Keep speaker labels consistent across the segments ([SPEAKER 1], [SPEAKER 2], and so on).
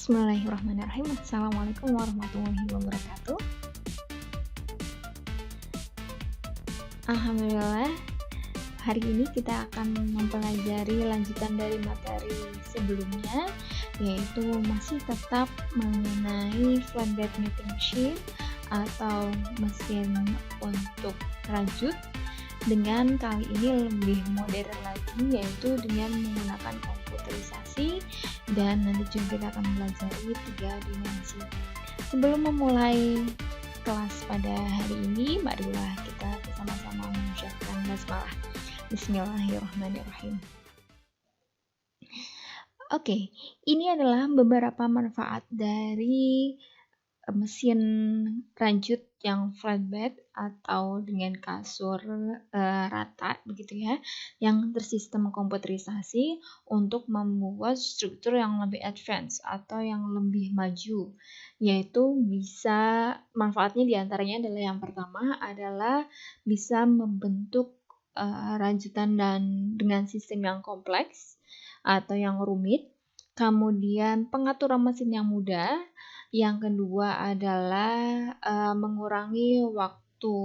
[SPEAKER 1] Bismillahirrahmanirrahim. Assalamualaikum warahmatullahi wabarakatuh. Alhamdulillah, hari ini kita akan mempelajari lanjutan dari materi sebelumnya, yaitu masih tetap mengenai flatbed knitting machine atau mesin untuk rajut, dengan kali ini lebih modern lagi, yaitu dengan menggunakan komputerisasi, dan nanti juga kita akan belajar 3 dimensi. Sebelum memulai kelas pada hari ini, marilah kita bersama-sama mengucapkan basmalah. Bismillahirrahmanirrahim. Oke, ini adalah beberapa manfaat dari mesin rajut yang flatbed atau dengan kasur rata begitu ya, yang bersistem komputerisasi untuk membuat struktur yang lebih advance atau yang lebih maju, yaitu bisa manfaatnya diantaranya adalah yang pertama adalah bisa membentuk rajutan dan dengan sistem yang kompleks atau yang rumit, kemudian pengaturan mesin yang mudah. Yang kedua adalah mengurangi waktu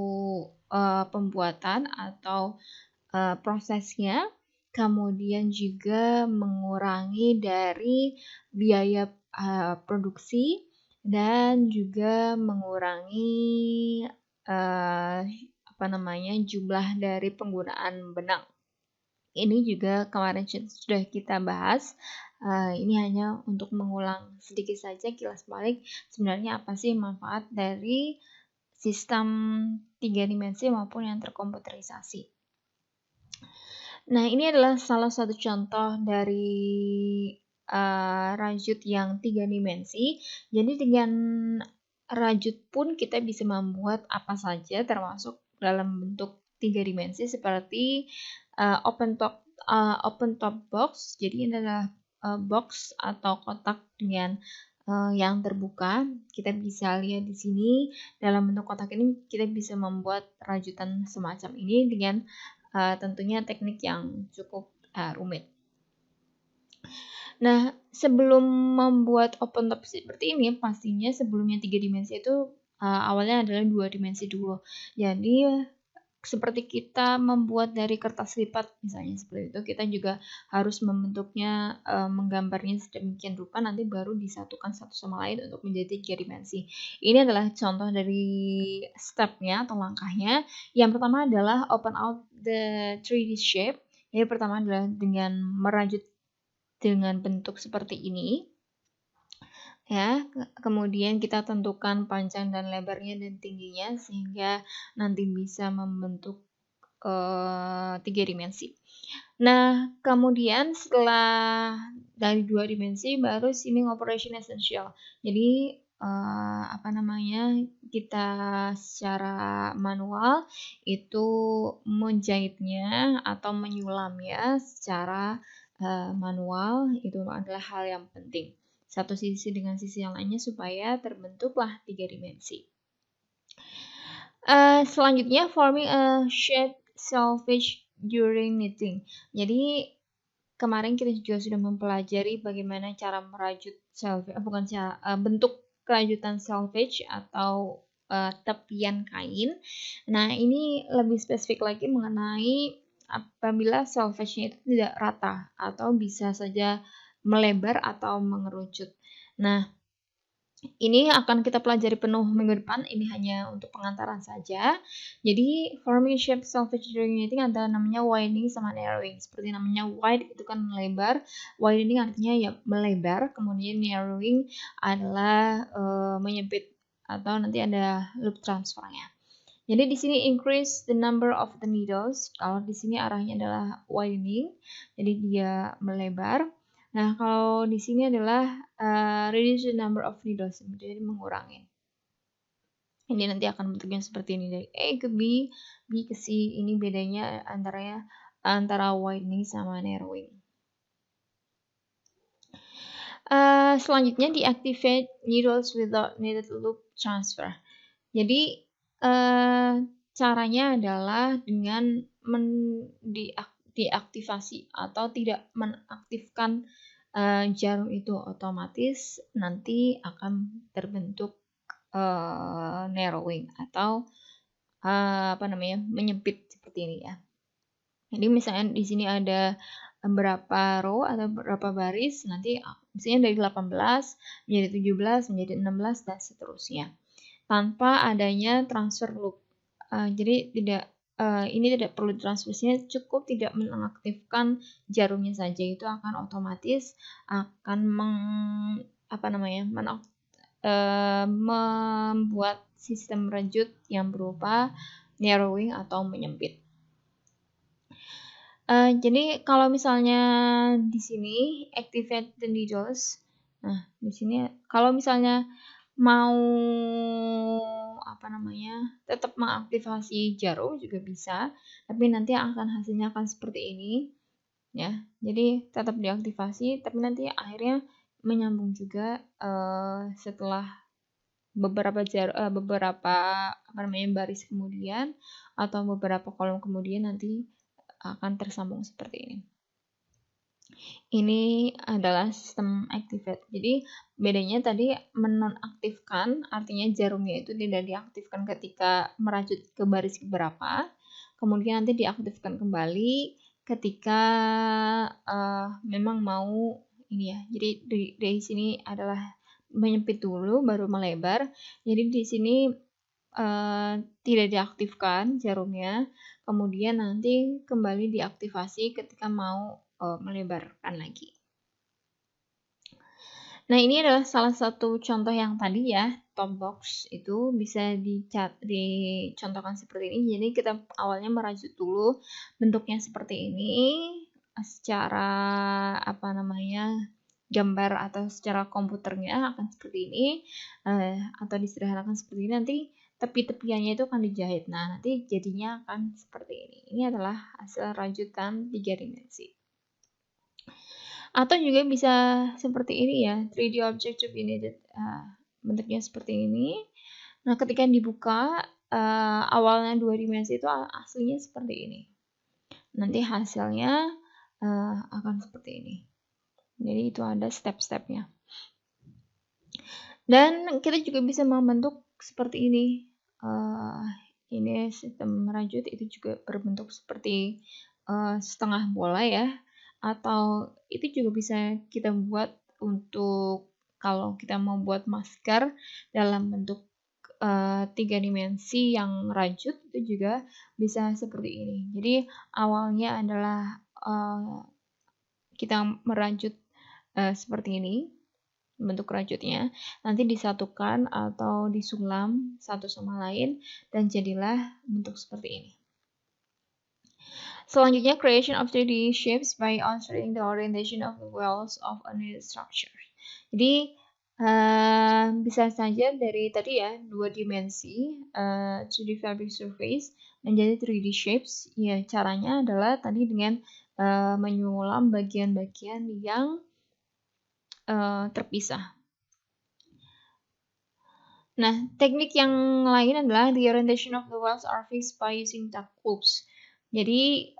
[SPEAKER 1] pembuatan atau prosesnya, kemudian juga mengurangi dari biaya produksi, dan juga mengurangi jumlah dari penggunaan benang. Ini juga kemarin sudah kita bahas. Ini hanya untuk mengulang sedikit saja kilas balik sebenarnya apa sih manfaat dari sistem 3 dimensi maupun yang terkomputerisasi. Nah, ini adalah salah satu contoh dari rajut yang 3 dimensi. Jadi dengan rajut pun kita bisa membuat apa saja termasuk dalam bentuk 3 dimensi seperti open top box. Jadi ini adalah box atau kotak dengan yang terbuka. Kita bisa lihat di sini dalam bentuk kotak ini kita bisa membuat rajutan semacam ini dengan tentunya teknik yang cukup rumit. Nah, sebelum membuat open top seperti ini, pastinya sebelumnya 3 dimensi itu awalnya adalah 2 dimensi dulu. Jadi seperti kita membuat dari kertas lipat misalnya seperti itu, kita juga harus membentuknya, menggambarnya sedemikian rupa, nanti baru disatukan satu sama lain untuk menjadi 3 dimensi. Ini adalah contoh dari stepnya atau langkahnya. Yang pertama adalah open out the 3D shape. Jadi pertama adalah dengan merajut dengan bentuk seperti ini. Ya, kemudian kita tentukan panjang dan lebarnya dan tingginya sehingga nanti bisa membentuk 3 dimensi. Nah, kemudian setelah dari 2 dimensi baru seaming operation essential. Jadi kita secara manual itu menjahitnya atau menyulamnya secara manual, itu adalah hal yang penting. Satu sisi dengan sisi yang lainnya supaya terbentuklah 3 dimensi. Selanjutnya forming a shaped selvage during knitting. Jadi kemarin kita juga sudah mempelajari bagaimana cara merajut selvage, bentuk kerajutan selvage atau tepian kain. Nah, ini lebih spesifik lagi mengenai apabila selvage-nya itu tidak rata atau bisa saja melebar atau mengerucut. Nah, ini akan kita pelajari penuh minggu depan. Ini hanya untuk pengantaran saja. Jadi forming shape selvage during knitting ada namanya widening sama narrowing. Seperti namanya wide itu kan melebar, widening artinya ya melebar, kemudian narrowing adalah menyempit atau nanti ada loop transfernya. Jadi di sini increase the number of the needles. Kalau di sini arahnya adalah widening, jadi dia melebar. Nah, kalau di sini adalah reduce the number of needles, jadi mengurangi. Ini nanti akan bentuknya seperti ini, dari A ke B, B ke C. Ini bedanya antara widening sama narrowing. Selanjutnya deactivate needles without needed loop transfer. Jadi caranya adalah dengan diaktifasi atau tidak menaktifkan jarum itu otomatis nanti akan terbentuk narrowing atau menyempit seperti ini ya. Jadi misalnya di sini ada berapa row atau berapa baris, nanti misalnya dari 18 menjadi 17 menjadi 16 dan seterusnya tanpa adanya transfer loop. Jadi ini tidak perlu transfusinya, cukup tidak mengaktifkan jarumnya saja itu akan otomatis akan membuat sistem rajut yang berupa narrowing atau menyempit. Jadi kalau misalnya di sini activate the needles, nah di sini kalau misalnya mau tetap mengaktifasi jarum juga bisa, tapi nanti hasilnya akan seperti ini ya. Jadi tetap diaktifasi, tapi nanti akhirnya menyambung juga setelah beberapa baris kemudian atau beberapa kolom kemudian nanti akan tersambung seperti ini. Ini adalah sistem activate. Jadi bedanya tadi menonaktifkan, artinya jarumnya itu tidak diaktifkan ketika merajut ke baris keberapa, kemudian nanti diaktifkan kembali ketika memang mau ini ya. Jadi dari sini adalah menyempit dulu baru melebar. Jadi di sini tidak diaktifkan jarumnya, kemudian nanti kembali diaktifasi ketika mau melebarkan lagi. Nah, ini adalah salah satu contoh yang tadi ya, top box itu bisa dicontohkan seperti ini. Jadi kita awalnya merajut dulu bentuknya seperti ini secara gambar atau secara komputernya akan seperti ini atau disederhanakan seperti ini, nanti tepi-tepiannya itu akan dijahit. Nah, nanti jadinya akan seperti ini. Ini adalah hasil rajutan 3 dimensi. Atau juga bisa seperti ini ya, 3D object to be knitted. Bentuknya seperti ini. Nah, ketika dibuka, awalnya 2 dimensi itu aslinya seperti ini. Nanti hasilnya akan seperti ini. Jadi itu ada step-stepnya. Dan kita juga bisa membentuk seperti ini. Ini sistem merajut itu juga berbentuk seperti setengah bola ya. Atau itu juga bisa kita buat untuk kalau kita mau buat masker dalam bentuk 3 dimensi yang rajut, itu juga bisa seperti ini. Jadi awalnya adalah kita merajut seperti ini bentuk rajutnya, nanti disatukan atau disulam satu sama lain dan jadilah bentuk seperti ini. Selanjutnya, creation of 3D shapes by altering the orientation of the walls of a knitted structure. Jadi bisa saja dari tadi ya 2 dimensi 2D fabric surface menjadi 3D shapes. Ya, caranya adalah tadi dengan menyulam bagian-bagian yang terpisah. Nah, teknik yang lain adalah the orientation of the wells are fixed by using tuck loops. Jadi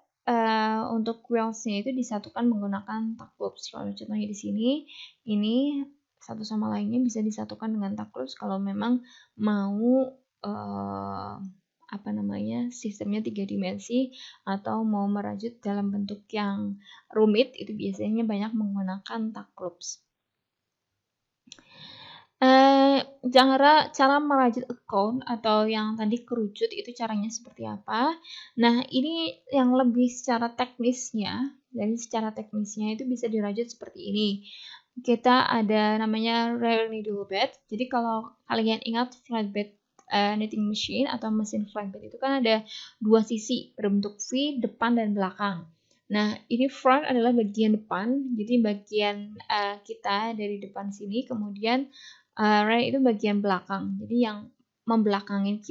[SPEAKER 1] untuk wells-nya itu disatukan menggunakan tuck loops. Kalau contohnya di sini, ini satu sama lainnya bisa disatukan dengan tuck loops kalau memang mau sistemnya 3 dimensi atau mau merajut dalam bentuk yang rumit, itu biasanya banyak menggunakan tuck loops. Cara merajut account atau yang tadi kerucut itu caranya seperti apa? Nah, ini yang lebih secara teknisnya, dari secara teknisnya itu bisa dirajut seperti ini. Kita ada namanya real needle bed. Jadi kalau kalian ingat flatbed knitting machine atau mesin flatbed itu kan ada 2 sisi berbentuk V, depan dan belakang. Nah, ini front adalah bagian depan, jadi bagian kita dari depan sini, kemudian right itu bagian belakang, jadi yang membelakangin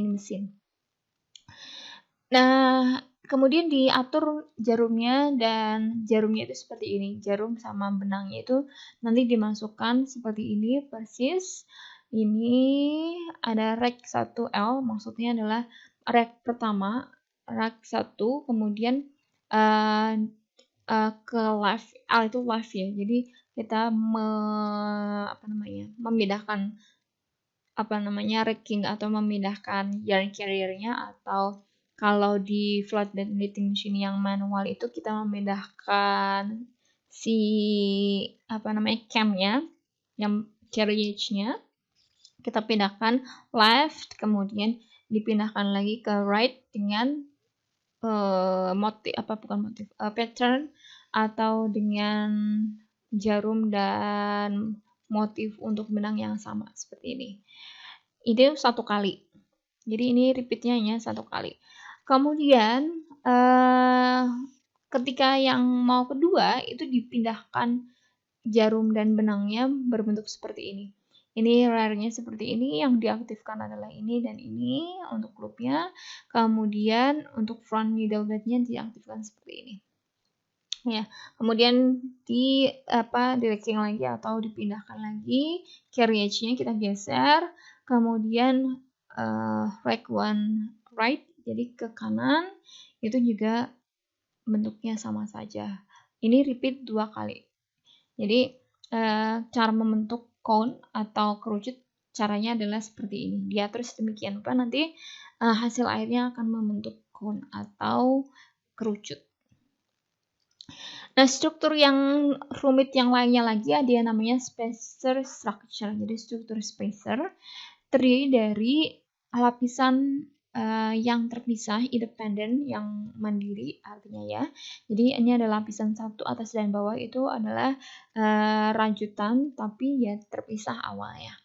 [SPEAKER 1] mesin. Nah, kemudian diatur jarumnya, dan jarumnya itu seperti ini. Jarum sama benangnya itu nanti dimasukkan seperti ini persis. Ini ada rack 1L, maksudnya adalah rack pertama, rack 1, kemudian ke left, L itu left ya. Jadi kita memindahkan racking atau memindahkan yarn carrier-nya, atau kalau di flatbed knitting machine yang manual itu kita memindahkan si cam-nya, yang carriage-nya kita pindahkan left, kemudian dipindahkan lagi ke right dengan pattern atau dengan jarum dan motif untuk benang yang sama seperti ini. Ini satu kali. Jadi ini repeatnya hanya satu kali. Kemudian ketika yang mau kedua itu dipindahkan jarum dan benangnya berbentuk seperti ini. Ini rare-nya seperti ini, yang diaktifkan adalah ini dan ini untuk loopnya. Kemudian untuk front needle bed-nya diaktifkan seperti ini. Ya, kemudian di racking lagi atau dipindahkan lagi, carriage-nya kita geser, kemudian rack one right, jadi ke kanan, itu juga bentuknya sama saja. Ini repeat 2 kali. Jadi cara membentuk cone atau kerucut caranya adalah seperti ini. Diatur sedemikian rupa, nanti hasil akhirnya akan membentuk cone atau kerucut. Nah, struktur yang rumit yang lainnya lagi ada yang namanya spacer structure. Jadi struktur spacer terdiri dari lapisan yang terpisah, independen, yang mandiri artinya ya. Jadi ini adalah lapisan satu, atas dan bawah itu adalah rajutan tapi ya terpisah awalnya.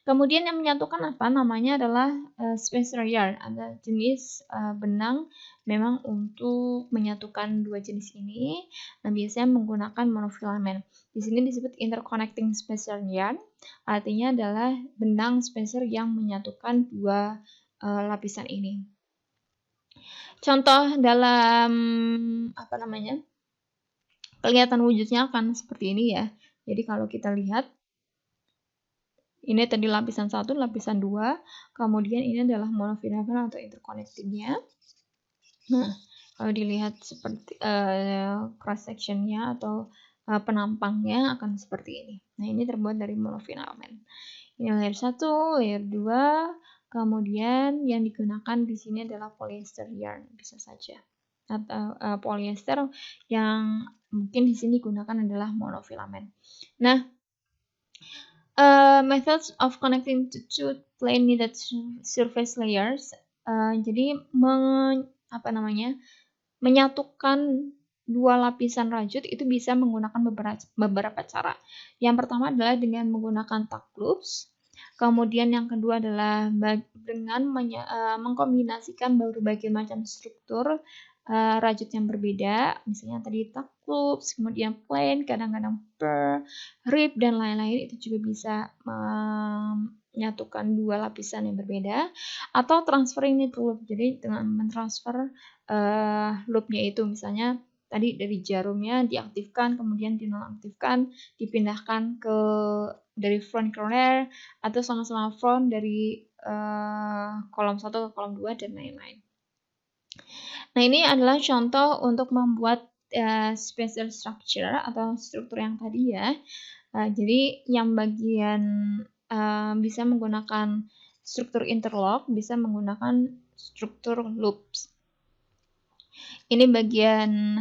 [SPEAKER 1] Kemudian yang menyatukan apa? Namanya adalah spacer yarn. Ada jenis benang memang untuk menyatukan dua jenis ini. Nah, biasanya menggunakan monofilament. Di sini disebut interconnecting spacer yarn. Artinya adalah benang spacer yang menyatukan dua lapisan ini. Contoh dalam kelihatan wujudnya akan seperti ini ya. Jadi kalau kita lihat, ini tadi lapisan 1, lapisan 2, kemudian ini adalah monofilament atau interconnectingnya. Nah, kalau dilihat seperti cross sectionnya atau penampangnya akan seperti ini. Nah, ini terbuat dari monofilament. Ini layer 1, layer 2, kemudian yang digunakan di sini adalah polyester yarn, bisa saja. Atau polyester yang mungkin di sini digunakan adalah monofilament. Nah, methods of connecting to two plain knitted surface layers. Jadi menyatukan dua lapisan rajut itu bisa menggunakan beberapa cara. Yang pertama adalah dengan menggunakan tack loops. Kemudian yang kedua adalah dengan mengkombinasikan berbagai macam struktur rajut yang berbeda, misalnya tadi tack loops, kemudian plain, kadang-kadang purl, rib, dan lain-lain, itu juga bisa menyatukan dua lapisan yang berbeda. Atau transferring knit loop, jadi dengan mentransfer loopnya itu, misalnya tadi dari jarumnya diaktifkan, kemudian dinonaktifkan, dipindahkan dari front ke rear, atau sama-sama front dari kolom 1 ke kolom 2, dan lain-lain. Nah, ini adalah contoh untuk membuat spacer structure atau struktur yang tadi ya. Jadi yang bagian bisa menggunakan struktur interlock, bisa menggunakan struktur loops. Ini bagian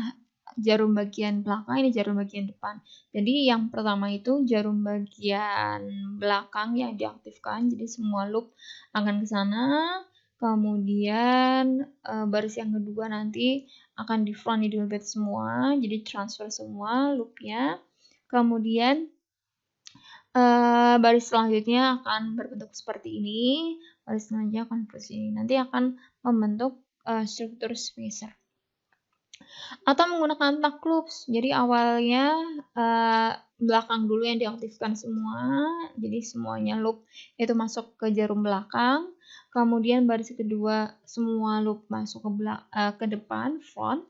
[SPEAKER 1] jarum bagian belakang, ini jarum bagian depan. Jadi yang pertama itu jarum bagian belakang yang diaktifkan, jadi semua loop akan ke sana. Kemudian baris yang kedua nanti akan di front needle bed semua, jadi transfer semua loopnya. Kemudian baris selanjutnya akan berbentuk seperti ini, baris selanjutnya akan seperti ini. Nanti akan membentuk struktur spacer. Atau menggunakan tack loops. Jadi awalnya belakang dulu yang diaktifkan semua, jadi semuanya loop itu masuk ke jarum belakang. Kemudian baris kedua semua loop masuk ke depan front.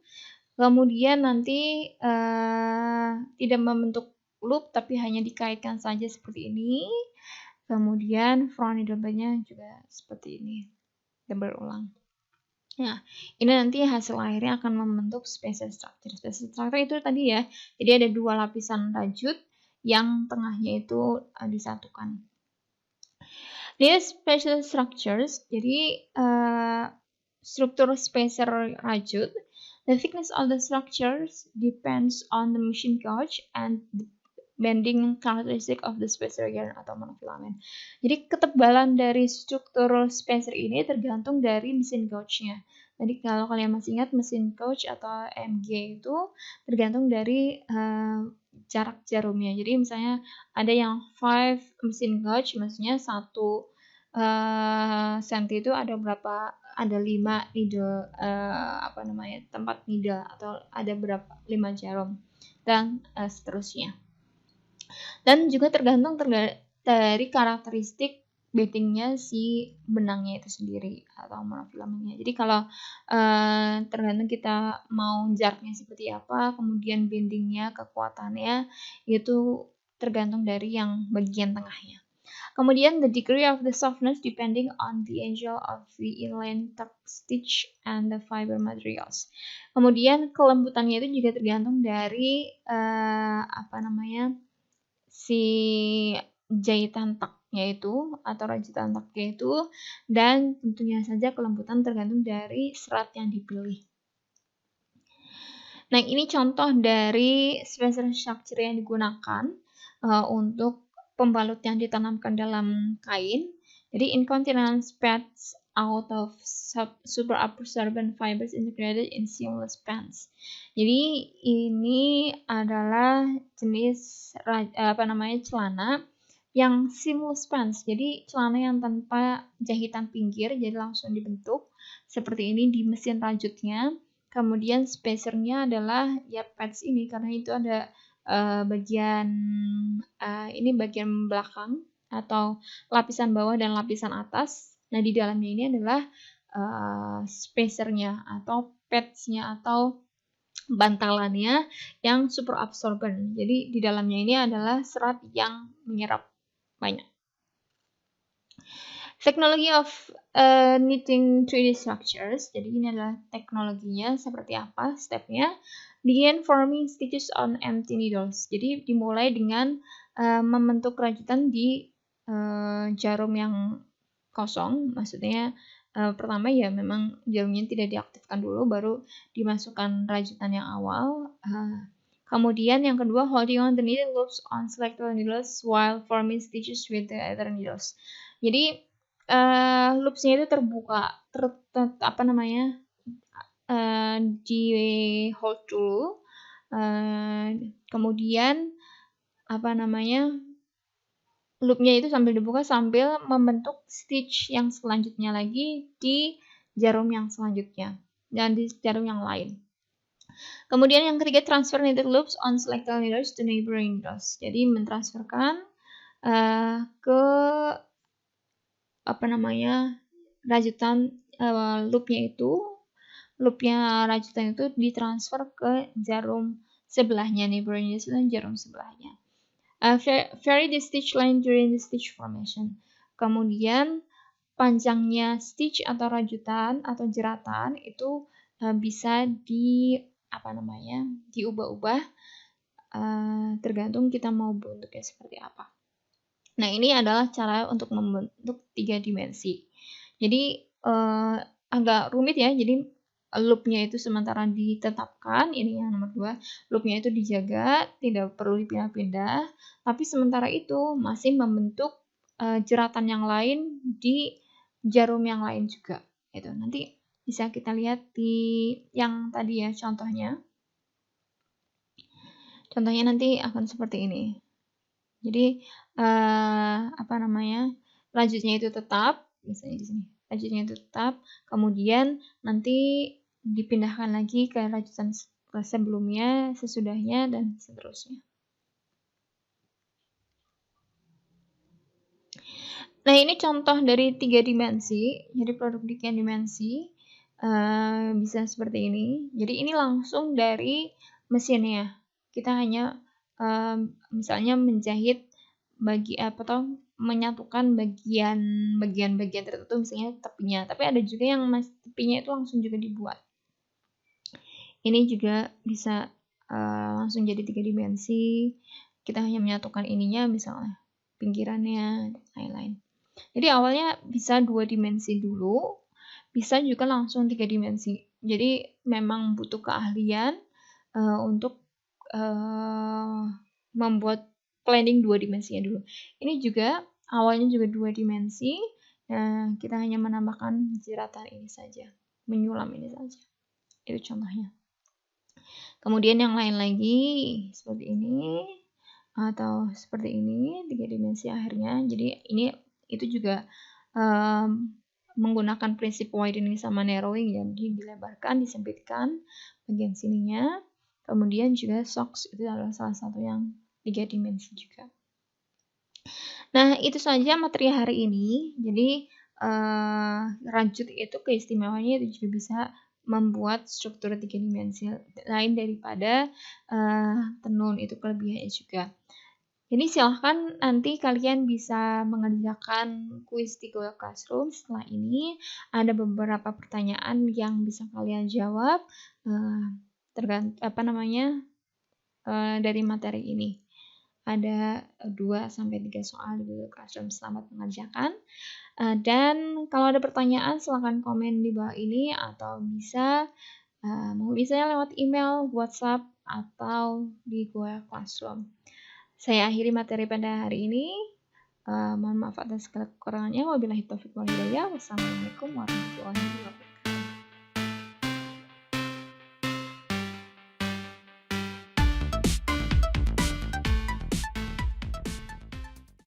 [SPEAKER 1] Kemudian nanti tidak membentuk loop tapi hanya dikaitkan saja seperti ini. Kemudian front needle bednya juga seperti ini, dan berulang. Nah, ini nanti hasil akhirnya akan membentuk spacer structure. Spacer structure itu tadi ya, jadi ada 2 lapisan rajut yang tengahnya itu disatukan. These spacer structures, jadi struktur spacer rajut, the thickness of the structures depends on the machine gauge and the bending characteristic of the spacer yarn atau monofilament. Jadi ketebalan dari struktur spacer ini tergantung dari mesin gauge-nya. Jadi kalau kalian masih ingat mesin gauge atau MG itu tergantung dari jarak jarumnya. Jadi misalnya ada yang 5 mesin gauge, maksudnya 1 senti itu ada berapa? Ada 5 needle tempat needle atau ada berapa 5 jarum dan seterusnya. Dan juga tergantung dari karakteristik beddingnya si benangnya itu sendiri atau monofilamennya. Jadi kalau tergantung kita mau jaraknya seperti apa, kemudian bendingnya, kekuatannya itu tergantung dari yang bagian tengahnya. Kemudian the degree of the softness depending on the angle of the inline tuck stitch and the fiber materials. Kemudian kelembutannya itu juga tergantung dari si jahitan taknya itu atau rajutan taknya itu, dan tentunya saja kelembutan tergantung dari serat yang dipilih. Nah, ini contoh dari spacer structure yang digunakan untuk pembalut yang ditanamkan dalam kain. Jadi incontinence pads out of super absorbent fibers integrated in seamless pants. Jadi ini adalah jenis celana yang seamless pants. Jadi celana yang tanpa jahitan pinggir, jadi langsung dibentuk seperti ini di mesin rajutnya. Kemudian spacernya adalah ya pads ini, karena itu ada bagian belakang atau lapisan bawah dan lapisan atas. Nah, di dalamnya ini adalah spacernya atau padsnya atau bantalannya yang super absorbent. Jadi di dalamnya ini adalah serat yang menyerap banyak. Technology of knitting 3D structures. Jadi ini adalah teknologinya seperti apa stepnya. Begin forming stitches on empty needles. Jadi dimulai dengan membentuk rajutan di jarum yang kosong. Maksudnya pertama ya memang jarumnya tidak diaktifkan dulu, baru dimasukkan rajutan yang awal. Kemudian yang kedua, holding on the needle loops on selected needles while forming stitches with the other needles. Jadi loopsnya itu terbuka, di hold dulu, kemudian loopnya itu sambil dibuka sambil membentuk stitch yang selanjutnya lagi di jarum yang selanjutnya dan di jarum yang lain. Kemudian yang ketiga, transfer needle loops on selected needles to neighboring needles. Jadi mentransferkan ke rajutan loopnya rajutan itu ditransfer ke jarum sebelahnya, neighboring needles itu jarum sebelahnya. Vary the stitch length during the stitch formation. Kemudian panjangnya stitch atau rajutan atau jeratan itu bisa diubah-ubah tergantung kita mau bentuknya seperti apa. Nah, ini adalah cara untuk membentuk 3 dimensi. Jadi agak rumit ya. Jadi loopnya itu sementara ditetapkan, ini yang nomor 2, loopnya itu dijaga, tidak perlu dipindah-pindah, tapi sementara itu masih membentuk jeratan yang lain di jarum yang lain juga. Itu nanti bisa kita lihat di yang tadi ya contohnya. Contohnya nanti akan seperti ini. Jadi rajutnya itu tetap, misalnya di sini rajutnya itu tetap, kemudian nanti dipindahkan lagi ke rajutan sebelumnya, sesudahnya, dan seterusnya. Nah, ini contoh dari 3 dimensi. Jadi produk 3 dimensi bisa seperti ini. Jadi ini langsung dari mesinnya. Kita hanya misalnya menjahit menyatukan bagian-bagian tertentu, misalnya tepinya. Tapi ada juga yang tepinya itu langsung juga dibuat. Ini juga bisa langsung jadi 3 dimensi. Kita hanya menyatukan ininya, misalnya pinggirannya, dan lain-lain. Jadi awalnya bisa 2 dimensi dulu, bisa juga langsung 3 dimensi. Jadi memang butuh keahlian untuk membuat planning 2 dimensinya dulu. Ini juga awalnya juga 2 dimensi. Nah, kita hanya menambahkan jeratan ini saja, menyulam ini saja. Itu contohnya. Kemudian yang lain lagi seperti ini atau seperti ini, 3 dimensi akhirnya. Jadi ini itu juga menggunakan prinsip widening sama narrowing, jadi dilebarkan, disempitkan bagian sininya. Kemudian juga socks itu adalah salah satu yang 3 dimensi juga. Nah, itu saja materi hari ini. Jadi rajut itu keistimewaannya itu juga bisa membuat struktur 3 dimensi lain daripada tenun, itu kelebihannya juga. Jadi silahkan nanti kalian bisa mengerjakan kuis di Google Classroom. Setelah ini ada beberapa pertanyaan yang bisa kalian jawab dari materi ini. Ada 2-3 soal di Google Classroom. Selamat mengerjakan. Dan kalau ada pertanyaan silahkan komen di bawah ini, atau bisa lewat email, WhatsApp, atau di Google Classroom. Saya akhiri materi pada hari ini. Mohon maaf atas segala kekurangannya. Wabillahi taufiq wal hidayah. Wassalamualaikum warahmatullahi wabarakatuh.